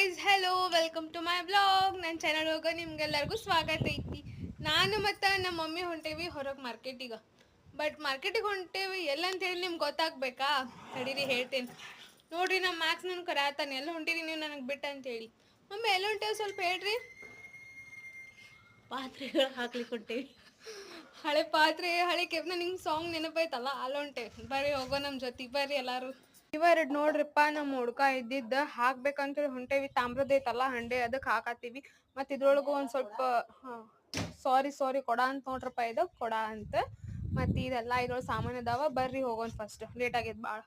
Guys, hello, welcome to my blog. ನನ್ನ channel ಹೋಗೋ ನಿಮ್ಗೆಲ್ಲರಿಗೂ ಸ್ವಾಗತ ಐತಿ. ನಾನು ಮತ್ತು ನಮ್ಮ ಮಮ್ಮಿ ಹೊಂಟೇವಿ ಹೊರಗೆ ಮಾರ್ಕೆಟಿಗೆ. ಬಟ್ ಮಾರ್ಕೆಟಿಗೆ ಹೊಂಟೇವಿ ಎಲ್ಲಂತೇಳಿ ನಿಮ್ಗೆ ಗೊತ್ತಾಗಬೇಕಾ? ತಡೀರಿ ಹೇಳ್ತೇನೆ. ನೋಡಿರಿ, ನಮ್ಮ ಮ್ಯಾಕ್ಸ್ ನನ್ನ ಕರೆಯತ್ತಾನೆ, ಎಲ್ಲ ಹೊಂಟಿರಿ ನೀವು ನನಗೆ ಬಿಟ್ಟು ಅಂತೇಳಿ. ಮಮ್ಮಿ ಎಲ್ಲ ಹೊಂಟೇವಿ ಸ್ವಲ್ಪ ಹೇಳ್ರಿ. ಪಾತ್ರೆಗಳು ಹಾಕ್ಲಿಕ್ಕೆ ಹೊಂಟೇವಿ. ಹಳೆ ಪಾತ್ರೆ ಹಳೆ ಕೆಪ್ನ ನಿಂಗೆ ಸಾಂಗ್ ನೆನಪೈತಲ್ಲ, ಅಲ್ಲಿ ಹೊಂಟೇವಿ. ಬರ್ರಿ ಹೋಗೋ ನಮ್ಮ ಜೊತೆಗೆ ಬರ್ರಿ ಎಲ್ಲರೂ. ಇವೆರಡು ನೋಡ್ರಿಪ್ಪ, ನಮ್ಮ ಹುಡ್ಕ ಇದ್ದಿದ್ದು ಹಾಕ್ಬೇಕಂತೇಳಿ ಹೊಂಟೇವಿ. ತಾಮ್ರದ ಐತಲ್ಲ ಹಂಡೆ, ಅದಕ್ಕೆ ಹಾಕಾತೀವಿ. ಮತ್ತು ಇದ್ರೊಳಗೆ ಒಂದು ಸ್ವಲ್ಪ ಸಾರಿ ಕೊಡ ಅಂತ ನೋಡ್ರಪ್ಪ, ಇದು ಕೊಡ ಅಂತ. ಮತ್ತು ಇದೆಲ್ಲ ಇದ್ರೊಳಗೆ ಸಾಮಾನು ಅದಾವ. ಬರ್ರಿ ಹೋಗೋಣ ಫಸ್ಟ್, ಲೇಟ್ ಆಗೈತೆ ಭಾಳ.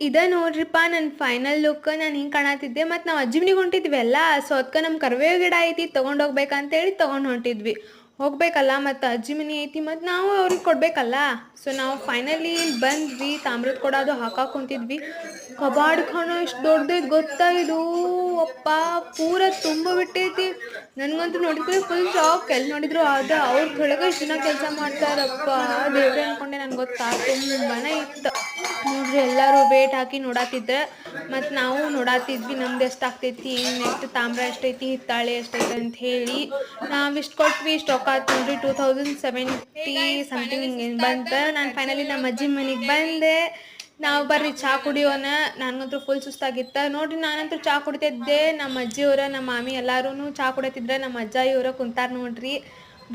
ಇದ ನೋಡ್ರಿಪ್ಪ ನನ್ನ ಫೈನಲ್ ಲುಕ್. ನಾನು ಹಿಂಗೆ ಕಾಣತಿದ್ದೆ. ಮತ್ತು ನಾವು ಅಜ್ಜಿ ಮನೆಗೆ ಹೊಂಟಿದ್ವಿ ಅಲ್ಲ, ಸೊ ಅದಕ್ಕೆ ನಮ್ಮ ಕರಿಬೇವು ಗಿಡ ಐತಿ, ತೊಗೊಂಡು ಹೋಗ್ಬೇಕಂತೇಳಿ ತೊಗೊಂಡು ಹೊಂಟಿದ್ವಿ. ಹೋಗ್ಬೇಕಲ್ಲ, ಮತ್ತು ಅಜ್ಜಿ ಮನೆ ಐತಿ, ಮತ್ತು ನಾವು ಅವ್ರಿಗೆ ಕೊಡಬೇಕಲ್ಲ. ಸೊ ನಾವು ಫೈನಲಿ ಇಲ್ಲಿ ಬಂದ್ವಿ. ತಾಮ್ರದ ಕೊಡ ಅದು ಹಾಕಕ್ಕೆ ಕುಂತಿದ್ವಿ. ಕಬಾಡ್ ಖಾನ ಎಷ್ಟು ದೊಡ್ಡದೈತೆ ಗೊತ್ತಾ ಇದು? ಅಪ್ಪ ಪೂರ ತುಂಬ ಬಿಟ್ಟೈತಿ. ನನಗಂತೂ ನೋಡಿದ್ರೆ ಫುಲ್ ಶಾಕ್. ಎಲ್ಲಿ ನೋಡಿದ್ರು ಅದು ಅವ್ರ ಕೆಳಗೆ ಇಷ್ಟು ಜನ ಕೆಲಸ ಮಾಡ್ತಾರಪ್ಪ. ದೇವ್ರೆ ಅನ್ಕೊಂಡೆ, ನನಗೆ ಗೊತ್ತಾ ತುಂಬನೇ ಇತ್ತು. ನೋಡ್ರಿ, ಎಲ್ಲರೂ ವೇಟ್ ಹಾಕಿ ನೋಡಾತಿದ್ದೆ. ಮತ್ತು ನಾವು ನೋಡಾತಿದ್ವಿ ನಮ್ದು ಎಷ್ಟು ಆಗ್ತೈತಿ, ಎಷ್ಟು ತಾಮ್ರ ಎಷ್ಟೈತಿ, ಹಿತ್ತಾಳೆ ಎಷ್ಟೈತಿ ಅಂತ ಹೇಳಿ. ನಾವು ಇಷ್ಟು ಕೊಟ್ವಿ, ಇಷ್ಟು ರೊಕ್ಕ ಆಯ್ತು ನೋಡ್ರಿ. 2070 ಸಮಥಿಂಗ್ ಹಿಂಗೆ ಬಂತು. ನಾನು ಫೈನಲಿ ನಮ್ಮ ಅಜ್ಜಿ ಮನೆಗೆ ಬಂದೆ. ನಾವು ಬರ್ರಿ ಚಹಾ ಕುಡಿಯೋಣ. ನನಗಂತೂ ಫುಲ್ ಸುಸ್ತಾಗಿತ್ತು ನೋಡ್ರಿ. ನಾನಂತೂ ಚಹಾ ಕುಡಿತಿದ್ದೆ. ನಮ್ಮ ಅಜ್ಜಿಯವರ, ನಮ್ಮ ಮಾಮಿ ಎಲ್ಲರೂ ಚಹಾ ಕುಡಿತಿದ್ರೆ. ನಮ್ಮ ಅಜ್ಜ ಇವರ ಕುಂತಾರ ನೋಡ್ರಿ.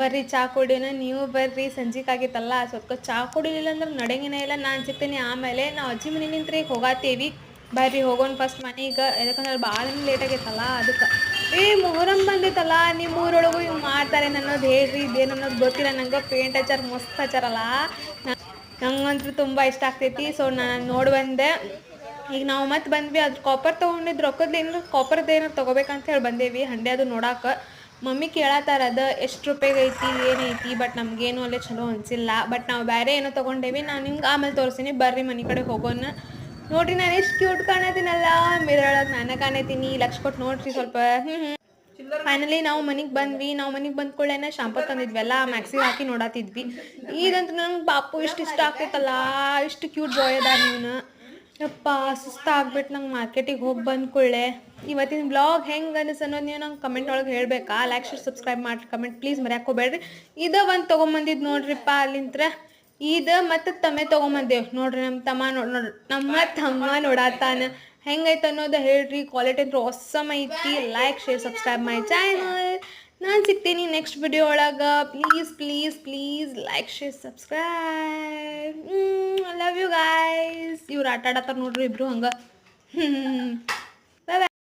ಬರ್ರಿ ಚಹಾ ಕುಡಿಯೋಣ, ನೀವು ಬರ್ರಿ. ಸಂಜಿಕಾಗಿತ್ತಲ್ಲ, ಸ್ವಲ್ಪ ಚಹಾ ಕುಡಿಲಿಲ್ಲ ಅಂದ್ರೆ ನಡೆಯಂಗೇನೇ ಇಲ್ಲ. ನಾನು ಸಿಗ್ತೀನಿ ಆಮೇಲೆ. ನಾವು ಅಜ್ಜಿ ಮನೆ ನಿಂತ್ರೆ ಈಗ ಹೋಗಾತೀವಿ. ಬರ್ರಿ ಹೋಗೋಣ ಫಸ್ಟ್ ಮನೆಗೆ. ಯಾಕಂದ್ರೆ ಭಾಳ ಲೇಟ್ ಆಗೈತಲ್ಲ ಅದಕ್ಕೆ. ಮೊಹರಂ ಬಂದೈತಲ್ಲ, ನಿಮ್ಮ ಊರೊಳಗೂ ಹಿಂಗೆ ಮಾಡ್ತಾರೆ ಅನ್ನೋದು ಹೇಳ್ರಿ. ಇದೇನು ಅನ್ನೋದು ಗೊತ್ತಿಲ್ಲ ನಂಗೆ. ಪೇಂಟ್ ಹಚ್ಚಾರ, ಮಸ್ತ್ ಹಚ್ಚಾರಲ್ಲ. ನಂಗಂತೂ ತುಂಬ ಇಷ್ಟ ಆಗ್ತೈತಿ. ಸೊ ನಾನು ನೋಡಿ ಬಂದೆ. ಈಗ ನಾವು ಮತ್ತೆ ಬಂದ್ವಿ. ಅದ್ರ ಕಾಪರ್ ತೊಗೊಂಡಿದ್ದು ರೊಕ್ಕದ ಏನಾರು ಕಾಪರ್ದು ಏನಾರು ತೊಗೋಬೇಕಂತ ಹೇಳಿ ಬಂದೇವಿ ಹಂಡೆ ಅದು ನೋಡಕ್ಕೆ. ಮಮ್ಮಿ ಕೇಳತ್ತಾರ ಅದು ಎಷ್ಟು ರೂಪಾಯಿಗೆ ಐತಿ, ಏನೈತಿ. ಬಟ್ ನಮಗೇನು ಅಲ್ಲೇ ಚಲೋ ಅನಿಸಿಲ್ಲ. ಬಟ್ ನಾವು ಬೇರೆ ಏನೋ ತೊಗೊಂಡೇವಿ. ನಾನು ನಿಮ್ಗೆ ಆಮೇಲೆ ತೋರಿಸ್ತೀನಿ. ಬರ್ರಿ ಮನೆ ಕಡೆ ಹೋಗೋಣ. ನೋಡ್ರಿ, ನಾನು ಎಷ್ಟು ಕ್ಯೂಟ್ ಕಾಣತೀನಲ್ಲ. ಮಿರೊಳಗೆ ನಾನು ಕಾಣತೀನಿ. ಲಕ್ಷ ಕೊಟ್ಟು ನೋಡ್ರಿ ಸ್ವಲ್ಪ. ಫೈನಲಿ ನಾವು ಮನೆಗೆ ಬಂದ್ವಿ. ನಾವು ಮನೆಗೆ ಬಂದ ಕೂಡಲೇ ಶಾಂಪೂ ತಂದಿದ್ವಲ್ಲ, ಮ್ಯಾಕ್ಸಿಗೆ ಹಾಕಿ ನೋಡಾತಿದ್ವಿ. ಈಗಂತೂ ನಂಗೆ ಪಾಪು ಇಷ್ಟ ಆಗ್ತೈತಲ್ಲ. ಇಷ್ಟು ಕ್ಯೂಟ್ ಬಾಯ್ ಅದ. ನೀನು ಯಪ್ಪ ಸುಸ್ತಾಗ್ಬಿಟ್ಟು ನಂಗೆ ಮಾರ್ಕೆಟಿಗೆ ಹೋಗಿ ಬಂದ ಕೂಡಲೇ. ಇವತ್ತಿನ ಬ್ಲಾಗ್ ಹೆಂಗೆ ಅನಿಸ್ ಅನ್ನೋದು ನೀವು ನಂಗೆ ಕಮೆಂಟ್ ಒಳಗೆ ಹೇಳಬೇಕಾ. ಲೈಕ್ ಶೇರ್ ಸಬ್ಸ್ಕ್ರೈಬ್ ಮಾಡಿ ಕಮೆಂಟ್ ಪ್ಲೀಸ್ ಮರ್ಯಾಕೆ ಹೋಗ್ಬೇಡ್ರಿ. ಇದು ಒಂದು ತೊಗೊಂಬಂದಿದ್ದು ನೋಡ್ರಿಪ್ಪ ಅಲ್ಲಿಂತ್ರ. ಇದು ಮತ್ತು ತಮ್ಮೆ ತೊಗೊಂಬಂದೇವು ನೋಡ್ರಿ. ನಮ್ಮ ತಮ್ಮ ನೋಡತ್ತಾನ ಹೆಂಗೈತೆ ಅನ್ನೋದು ಹೇಳ್ರಿ. ಕ್ವಾಲಿಟಿ ಅಂತೂ ಆಸಮ್ ಐತಿ. Like share subscribe my channel. ನಾನು ಸಿಗ್ತೀನಿ ನೆಕ್ಸ್ಟ್ ವಿಡಿಯೋ ಒಳಗೆ. Please like share subscribe. I love you guys. ಇವ್ರು ಆಟ ಆಡತ್ತಾರ ನೋಡ್ರಿ ಇಬ್ರು ಹಂಗೆ.